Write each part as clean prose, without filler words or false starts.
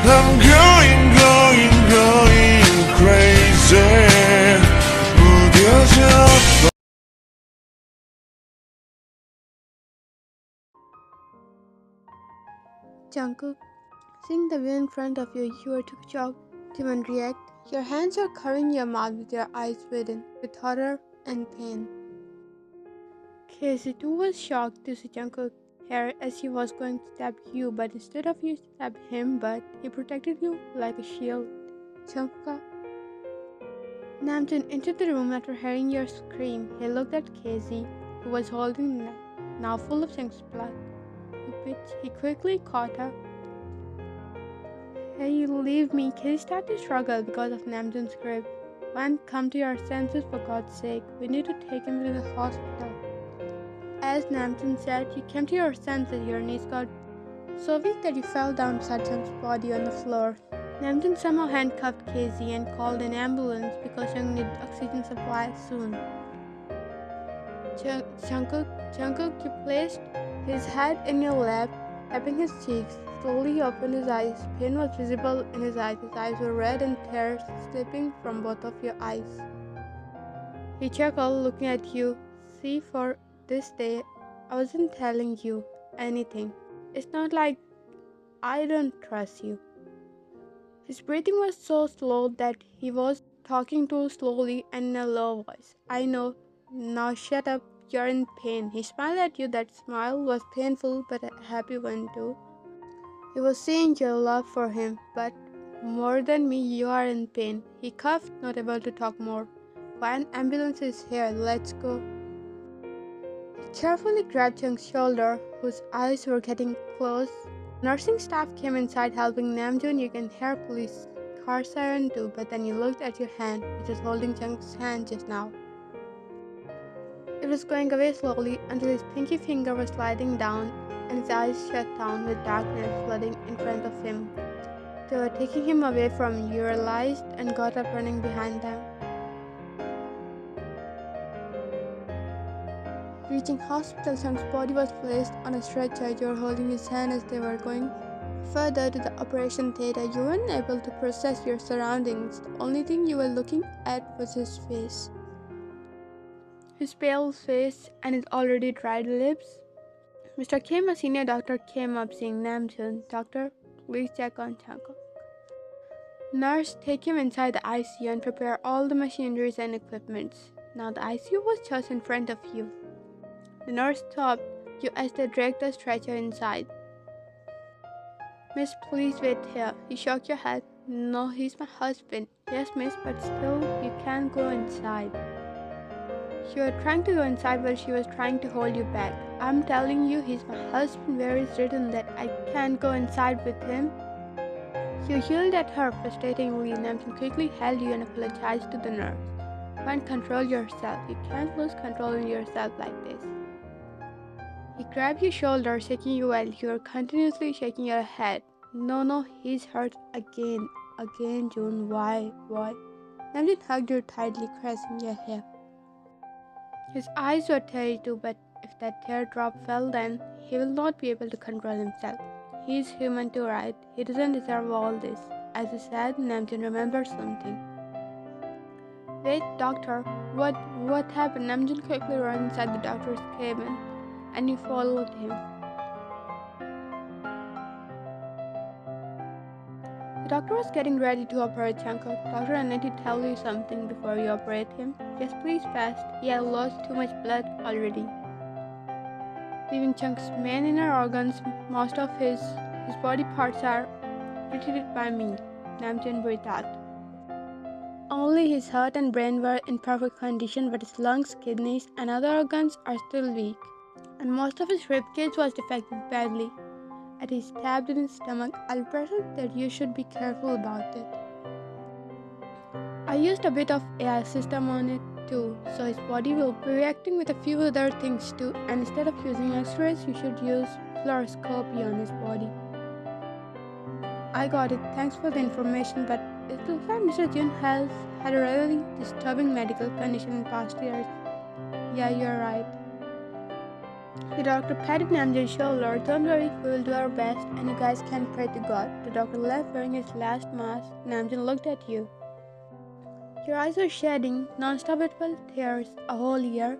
I'm going crazy. 무뎌져. Jungkook, seeing the view in front of you, you are too shocked to even react. Your hands are covering your mouth with your eyes widen with horror and pain. Casey too was shocked to see Jungkook here as he was going to stab you, but instead of you stabbed him, but he protected you like a shield. Jungkook. Namjoon entered the room after hearing your scream. He looked at Casey, who was holding the knife, now full of Jungkook's blood. He quickly caught her. Hey, you leave me. Casey started to struggle because of Namjoon's grip. Man, come to your senses for God's sake. We need to take him to the hospital. As Namjoon said, you came to your senses. Your knees got so weak that you fell down beside Jung's body on the floor. Namjoon somehow handcuffed Casey and called an ambulance because Jung needed oxygen supply soon. Jungkook, you placed his head in your lap, tapping his cheeks. Slowly he opened his eyes. Pain was visible in his eyes. His eyes were red and tears slipping from both of your eyes. He chuckled, looking at you. See, for this day, I wasn't telling you anything. It's not like I don't trust you. His breathing was so slow that he was talking too slowly and in a low voice. I know. Now shut up. You're in pain. He smiled at you. That smile was painful but a happy one too. He was saying your love for him, but more than me, you are in pain. He coughed, not able to talk more. An ambulance is here. Let's go. He carefully grabbed Jung's shoulder, whose eyes were getting close. Nursing staff came inside helping Namjoon. You can hear police car siren too, but then you looked at your hand, which was holding Jung's hand just now. It was going away slowly until his pinky finger was sliding down and his eyes shut down with darkness flooding in front of him. They were taking him away from you. You realized and got up running behind them. Reaching hospital, Jung's body was placed on a stretcher. You were holding his hand as they were going further to the operation theater. You weren't able to process your surroundings. The only thing you were looking at was his face. His pale face and his already dried lips. Mr. Kim, a senior doctor, came up seeing Namjoon. Doctor, please check on Jungkook. Nurse, take him inside the ICU and prepare all the machineries and equipments. Now the ICU was just in front of you. The nurse stopped you as they dragged the stretcher inside. Miss, please wait here. You shook your head. No, he's my husband. Yes, miss, but still, you can't go inside. You were trying to go inside while she was trying to hold you back. I'm telling you, he's my husband. Where is written that I can't go inside with him? You yelled at her frustratingly. Namjoon quickly held you and apologized to the nurse. You can't control yourself. You can't lose control in yourself like this. He grabbed your shoulder, shaking you while you were continuously shaking your head. No, he's hurt again. Again, June. Why? Namjoon hugged you tightly, caressing your hair. His eyes were teary too, but if that teardrop fell, then he will not be able to control himself. He is human too, right? He doesn't deserve all this. As he said, Namjoon remembered something. Wait, doctor, what happened? Namjoon quickly ran inside the doctor's cabin, and you followed him. The doctor was getting ready to operate Jungkook. Doctor, I need to tell you something before you operate him. Yes, please, fast. He has lost too much blood already. Leaving Jungkook's main inner organs, most of his body parts are treated by me. Namjoon breathed out. Only his heart and brain were in perfect condition, but his lungs, kidneys, and other organs are still weak. And most of his ribcage was defected badly. And he's stabbed in his stomach. I'll pressure that you should be careful about it. I used a bit of AI system on it too, so his body will be reacting with a few other things too, and instead of using x-rays, you should use fluoroscopy on his body. I got it. Thanks for the information, but it looks like Mr. Jun has had a really disturbing medical condition in past years. Yeah, you're right. The doctor patted Namjoon's shoulder. Don't worry, we will do our best, and you guys can pray to God. The doctor left wearing his last mask. Namjoon looked at you. Your eyes were shedding, non-stoppable tears, a whole year.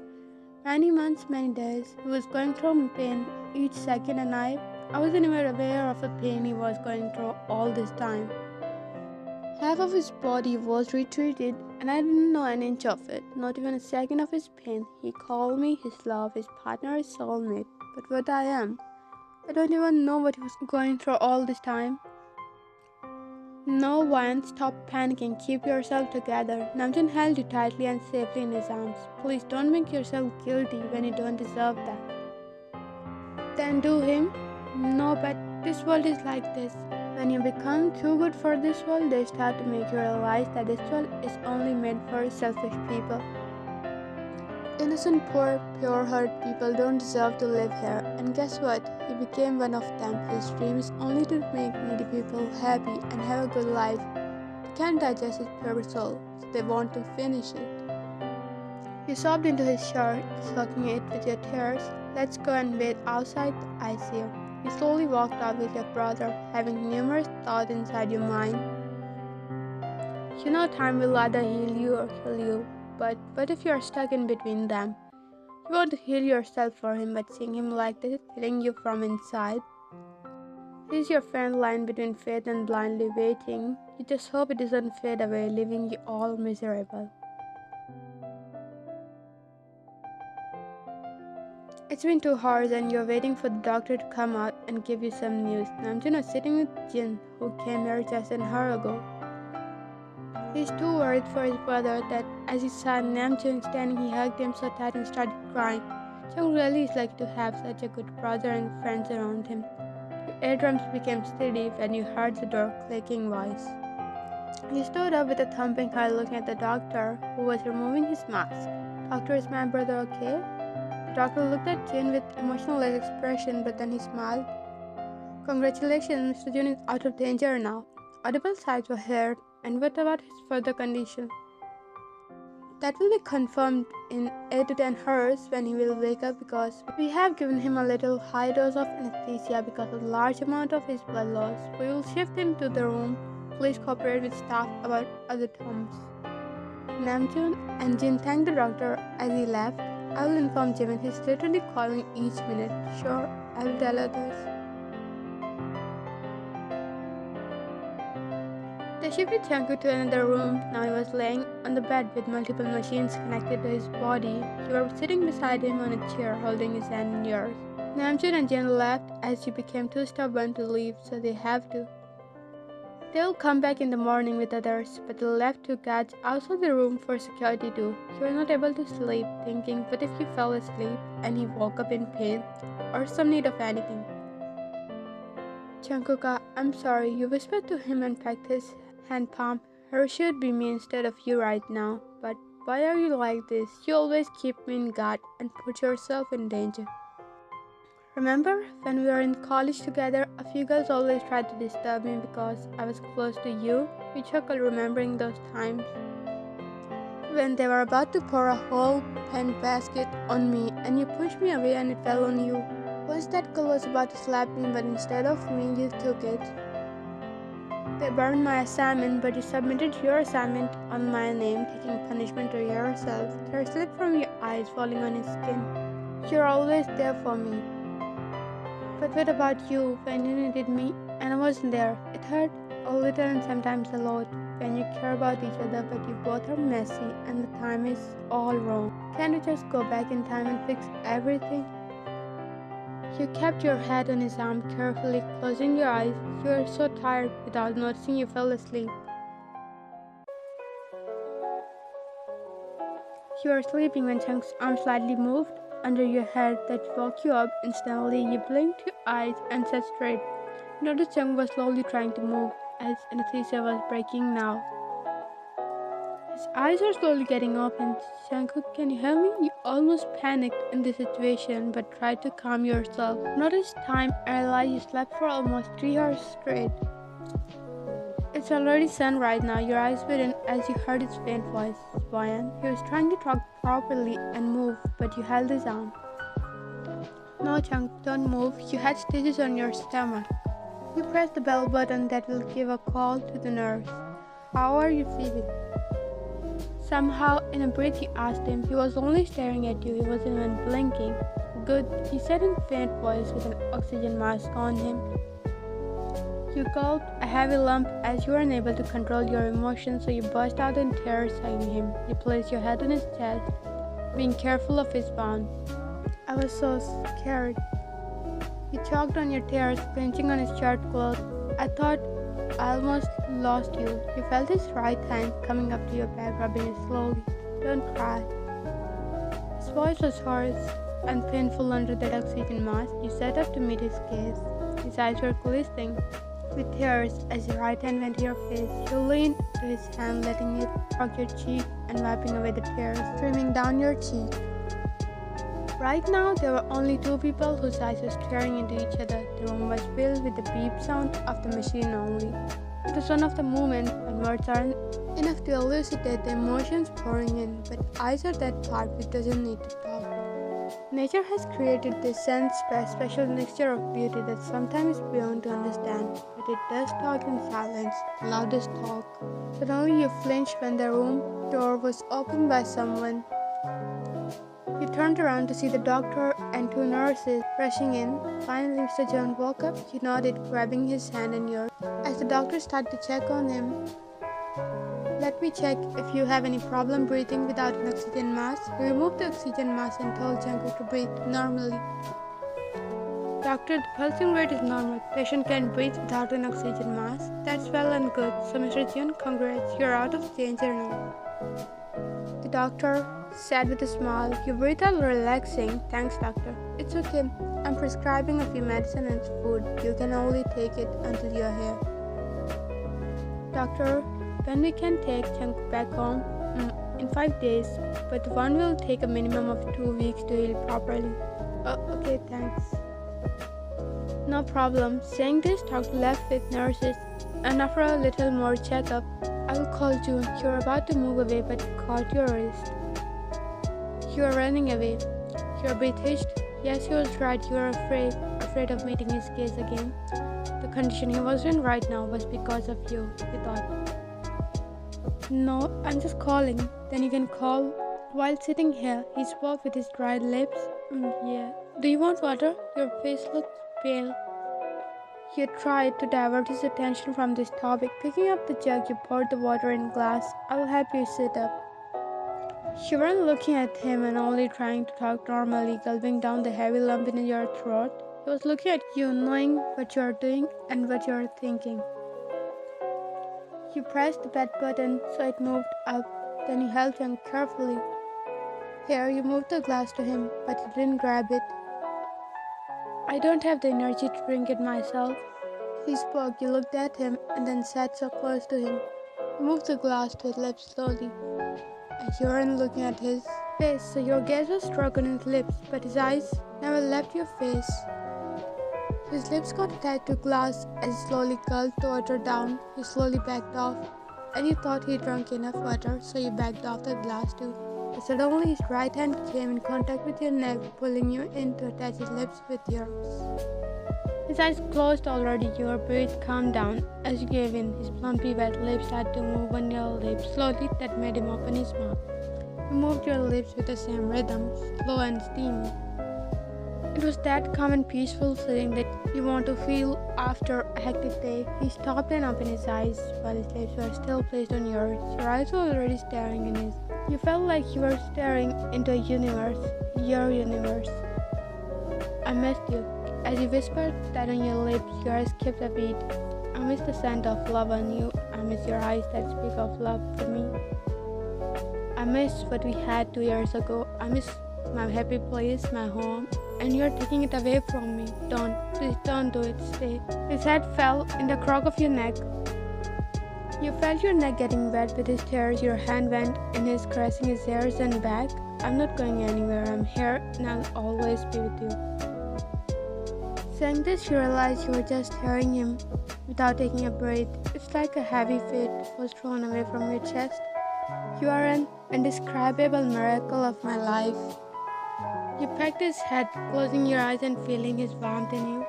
Many months, many days. He was going through pain each second, and I wasn't even aware of the pain he was going through all this time. Half of his body was retreated, and I didn't know an inch of it, not even a second of his pain. He called me his love, his partner, his soulmate. But what I am, I don't even know what he was going through all this time. No one, stop panicking, keep yourself together. Namjoon held you tightly and safely in his arms. Please don't make yourself guilty when you don't deserve that. Then do him? No, but this world is like this. When you become too good for this world, they start to make you realize that this world is only made for selfish people. Innocent, poor, pure-hearted people don't deserve to live here. And guess what? He became one of them. His dream is only to make needy people happy and have a good life. They can't digest his pure soul, so they want to finish it. You sobbed into his shirt, soaking it with your tears. Let's go and bathe outside the ICU. You slowly walked out with your brother, having numerous thoughts inside your mind. You know time will either heal you or kill you. But what if you are stuck in between them? You want to heal yourself for him, but seeing him like this is killing you from inside. He's your faint line between faith and blindly waiting. You just hope it doesn't fade away, leaving you all miserable. It's been 2 hours and you're waiting for the doctor to come out and give you some news. Namjoon was sitting with Jin, who came here just an hour ago. He's too worried for his brother that as he saw Namjoon standing, he hugged him so tight and started crying. Jung really is lucky to have such a good brother and friends around him. Your eardrums became steady when you heard the door clicking voice. He stood up with a thumping heart looking at the doctor, who was removing his mask. Doctor, is my brother okay? The doctor looked at Jin with emotionless expression, but then he smiled. Congratulations, Mr. Jun is out of danger now. Audible sighs were heard. And what about his further condition? That will be confirmed in 8 to 10 hours when he will wake up, because we have given him a little high dose of anesthesia because of the large amount of his blood loss. We will shift him to the room. Please cooperate with staff about other terms. Namjoon and Jin thanked the doctor as he left. I will inform Jimin. He's literally calling each minute. Sure, I will tell others. They shifted Jungkook to another room. Now he was laying on the bed with multiple machines connected to his body. You were sitting beside him on a chair, holding his hand in yours. Namjoon and Jin left as you became too stubborn to leave, so they have to. They'll come back in the morning with others, but they left 2 guards outside the room for security too. You were not able to sleep, thinking, what if you fell asleep and he woke up in pain or some need of anything? Jungkook, I'm sorry, you whispered to him and pecked his hand palm. Her should be me instead of you right now. But why are you like this? You always keep me in guard and put yourself in danger. Remember when we were in college together, a few girls always tried to disturb me because I was close to you? You chuckled remembering those times. When they were about to pour a whole pen basket on me and you pushed me away and it fell on you. Once that girl was about to slap me, but instead of me, you took it. They burned my assignment, but you submitted your assignment on my name, taking punishment to yourself. Tears slipped from your eyes, falling on his skin. You're always there for me. But what about you, when you needed me and I wasn't there? It hurt a little and sometimes a lot. When you care about each other, but you both are messy and the time is all wrong. Can't you just go back in time and fix everything? You kept your head on his arm carefully, closing your eyes. You were so tired without noticing you fell asleep. You were sleeping when Chung's arm slightly moved under your head that woke you up. Instantly, you blinked your eyes and sat straight. You noticed Chung was slowly trying to move, as anesthesia was breaking now. His eyes were slowly getting open. Jungkook, can you hear me? You almost panicked in this situation, but tried to calm yourself. Notice time and realized you slept for almost 3 hours straight. It's already sun right now. Your eyes widened as you heard his faint voice. Boyan, he was trying to talk properly and move, but you held his arm. No, Chunk, don't move. You had stitches on your stomach. You press the bell button that will give a call to the nurse. How are you feeling? Somehow, in a breath, you asked him. He was only staring at you. He wasn't even blinking. Good, he said in a faint voice with an oxygen mask on him. You gulped a heavy lump as you were unable to control your emotions, so you burst out in tears, hugging him. You placed your head on his chest, being careful of his wound. I was so scared. You choked on your tears, pinching on his shirt cloth. I thought I almost lost you. You felt his right hand coming up to your back, rubbing it slowly. Don't cry. His voice was hoarse and painful under that oxygen mask. You sat up to meet his gaze. His eyes were glistening with tears as your right hand went to your face. You leaned to his hand, letting it stroke your cheek and wiping away the tears streaming down your cheek. Right now, there were only two people whose eyes were staring into each other. The room was filled with the beep sound of the machine only. It was one of the moments when words aren't enough to elucidate the emotions pouring in, but eyes are that part which doesn't need to talk. Nature has created this sense by a special mixture of beauty that sometimes is beyond to understand, but it does talk in silence, the loudest talk. Suddenly you flinched when the room door was opened by someone. You turned around to see the doctor and two nurses rushing in. Finally, Mr. John woke up. You nodded, grabbing his hand in yours. As the doctor started to check on him, let me check if you have any problem breathing without an oxygen mask. He removed the oxygen mask and told Jungkook to breathe normally. Doctor, the pulsing rate is normal. Patient can breathe without an oxygen mask. That's well and good. So, Mr. John, congrats. You're out of danger now. The doctor said with a smile. You breathe are relaxing. Thanks, doctor. It's okay. I'm prescribing a few medicine and food. You can only take it until you're here. Doctor, when we can take Jungkook back home? In 5 days, but the one will take a minimum of 2 weeks to heal properly. Oh, okay, thanks. No problem. Saying this, doctor left with nurses, and after a little more checkup, I will call June. You're about to move away, but you caught your wrist. You are running away. You're a bit hitched. Yes, he was right. You are afraid of meeting his gaze again. The condition he was in right now was because of you, he thought. No, I'm just calling. Then you can call. While sitting here, he spoke with his dried lips. Yeah. Do you want water? Your face looks pale. You tried to divert his attention from this topic. Picking up the jug, you poured the water in a glass. I will help you sit up. You weren't looking at him and only trying to talk normally, gulping down the heavy lump in your throat. He was looking at you, knowing what you are doing and what you are thinking. You pressed the bed button so it moved up. Then you held him carefully. Here, you moved the glass to him, but he didn't grab it. I don't have the energy to drink it myself. He spoke. You looked at him and then sat so close to him. You moved the glass to his lips slowly. You weren't looking at his face, so your gaze was struck on his lips, but his eyes never left your face. His lips got attached to glass as he slowly gulped the water down. You slowly backed off, and you thought he drank enough water, so you backed off the glass too. But suddenly his right hand came in contact with your neck, pulling you in to attach his lips with yours. His eyes closed already. Your breath calmed down as you gave in. His plumpy wet lips started to move on your lips. Slowly, that made him open his mouth. You moved your lips with the same rhythm, slow and steamy. It was that calm and peaceful feeling that you want to feel after a hectic day. He stopped and opened his eyes while his lips were still placed on yours. Your eyes were already staring in his. You felt like you were staring into a universe, your universe. I missed you. As you whispered that on your lips, your eyes skipped a beat. I miss the scent of love on you. I miss your eyes that speak of love for me. I miss what we had 2 years ago. I miss my happy place, my home, and you're taking it away from me. Don't, please don't do it, stay. His head fell in the crook of your neck. You felt your neck getting wet with his tears. Your hand went in his, caressing his ears and back. I'm not going anywhere. I'm here and I'll always be with you. Saying this, you realized you were just hearing him without taking a breath. It's like a heavy weight was thrown away from your chest. You are an indescribable miracle of my life. You pecked his head, closing your eyes and feeling his warmth in you.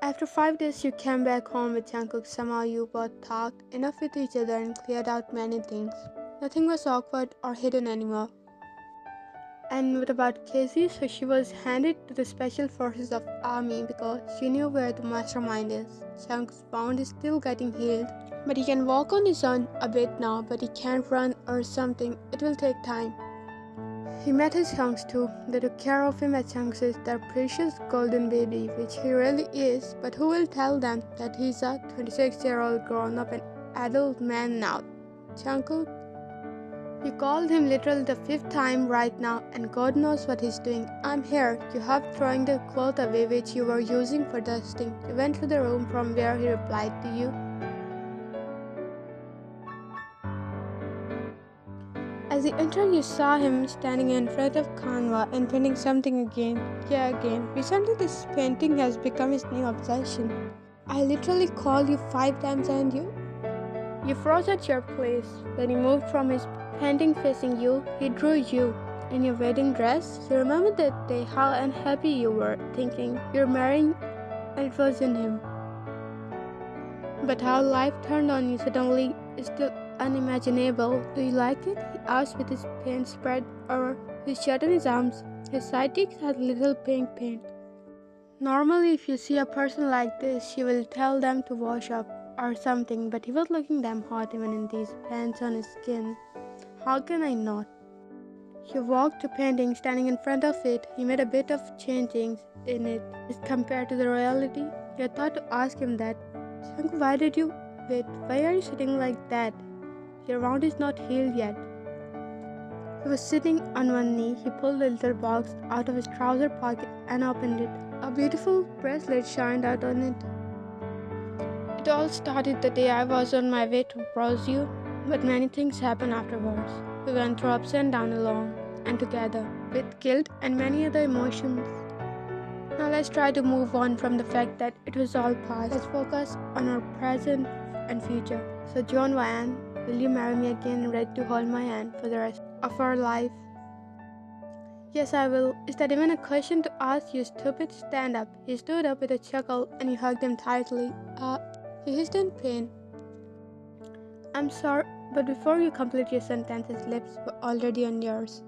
After 5 days, you came back home with Jungkook. Somehow you both talked enough with each other and cleared out many things. Nothing was awkward or hidden anymore. And what about Casey? So she was handed to the Special Forces of Army because she knew where the mastermind is. Jungkook's wound is still getting healed, but he can walk on his own a bit now, but he can't run or something. It will take time. He met his Hunks too. They took care of him as Hunks is their precious golden baby, which he really is, but who will tell them that he's a 26-year-old grown-up and adult man now? Jungkook? You called him literally the 5th time right now, and God knows what he's doing. I'm here. You have throwing the cloth away which you were using for dusting. You went to the room from where he replied to you. As you entered, you saw him standing in front of Canva and painting something again. Yeah, again. Recently, this painting has become his new obsession. I literally called you 5 times and you froze at your place. When he moved from his painting facing you, he drew you in your wedding dress. You remember that day how unhappy you were, thinking you're marrying and it wasn't him. But how life turned on you suddenly is still unimaginable. Do you like it? He asked with his paint spread over his shirt and his arms. His side cheeks had little pink paint. Normally, if you see a person like this, you will tell them to wash up or something, but he was looking damn hot even in these pants on his skin. How can I not? He walked to painting, standing in front of it. He made a bit of changings in it as compared to the reality. You thought to ask him that. Jungkook, why did you wait? Why are you sitting like that? Your wound is not healed yet. He was sitting on one knee. He pulled a little box out of his trouser pocket and opened it. A beautiful bracelet shined out on it. It all started the day I was on my way to browse you, but many things happened afterwards. We went through ups and downs alone and together, with guilt and many other emotions. Now let's try to move on from the fact that it was all past. Let's focus on our present and future. So John Ryan, will you marry me again and ready to hold my hand for the rest of our life? Yes, I will. Is that even a question to ask, you stupid? Stand up. He stood up with a chuckle and you hugged him tightly. He hissed in pain. I'm sorry, but before you complete your sentence, his lips were already on yours.